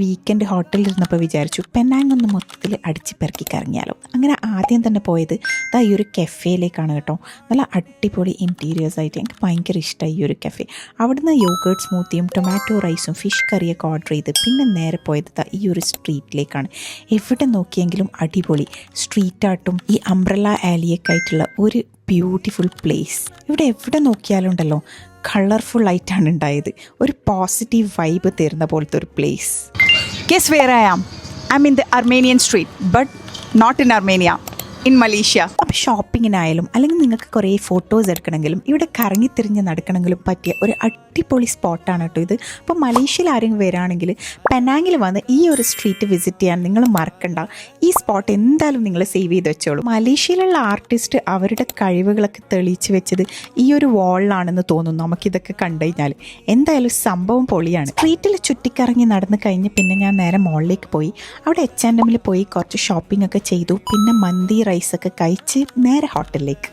Weekend ഹോട്ടലിൽ ഇരുന്നപ്പോൾ വിചാരിച്ചു പെനാങ് ഒന്ന് മൊത്തത്തിൽ അടിച്ച് പെറുക്കി കറങ്ങിയാലോ. അങ്ങനെ ആദ്യം തന്നെ പോയത് ഈ ഒരു കഫേയിലേക്കാണ് കേട്ടോ. നല്ല അടിപൊളി ഇൻറ്റീരിയേഴ്സ് ആയിട്ട് എനിക്ക് ഭയങ്കര ഇഷ്ടമായി ഈ ഒരു കഫേ. അവിടുന്ന് യോഗേർട്ട് സ്മൂത്തിയും ടൊമാറ്റോ റൈസും ഫിഷ് കറിയൊക്കെ ഓർഡർ ചെയ്ത് പിന്നെ നേരെ പോയത് ഈ ഒരു സ്ട്രീറ്റിലേക്കാണ്. എവിടെ നോക്കിയെങ്കിലും അടിപൊളി സ്ട്രീറ്റ് ആർട്ടും ഈ അംബ്രല്ല ആലിയൊക്കെ ആയിട്ടുള്ള ഒരു ബ്യൂട്ടിഫുൾ പ്ലേസ്. ഇവിടെ എവിടെ നോക്കിയാലും ഉണ്ടല്ലോ കളർഫുൾ ആയിട്ടാണ് ഉണ്ടായത്. ഒരു പോസിറ്റീവ് വൈബ് തരുന്ന പോലത്തെ ഒരു place. Guess where I am? I'm in the Armenian street, but not in Armenia, in Malaysia. അപ്പോൾ ഷോപ്പിങ്ങിനായാലും അല്ലെങ്കിൽ നിങ്ങൾക്ക് കുറേ ഫോട്ടോസ് എടുക്കണമെങ്കിലും ഇവിടെ കറങ്ങിത്തിരിഞ്ഞ് നടക്കണമെങ്കിലും പറ്റിയ ഒരു അടിപൊളി സ്പോട്ടാണ് കേട്ടോ ഇത്. അപ്പോൾ മലേഷ്യയിൽ ആരെങ്കിലും വരികയാണെങ്കിൽ പെനാങ്ങിൽ വന്ന് ഈ ഒരു സ്ട്രീറ്റ് വിസിറ്റ് ചെയ്യാൻ നിങ്ങൾ മറക്കണ്ട. ഈ സ്പോട്ട് എന്തായാലും നിങ്ങൾ സേവ് ചെയ്ത് വെച്ചോളൂ. മലേഷ്യയിലുള്ള ആർട്ടിസ്റ്റ് അവരുടെ കഴിവുകളൊക്കെ തെളിയിച്ച് വെച്ചത് ഈ ഒരു വാളിലാണെന്ന് തോന്നുന്നു നമുക്കിതൊക്കെ കണ്ടു കഴിഞ്ഞാൽ. എന്തായാലും സംഭവം പൊളിയാണ്. സ്ട്രീറ്റിൽ ചുറ്റിക്കറങ്ങി നടന്ന് കഴിഞ്ഞ് പിന്നെ ഞാൻ നേരെ മോളിലേക്ക് പോയി. അവിടെ H&M പോയി കുറച്ച് ഷോപ്പിംഗ് ഒക്കെ ചെയ്തു. പിന്നെ മന്തി റൈസൊക്കെ കഴിച്ച് നേരെ ഹോട്ടലിലേക്ക്.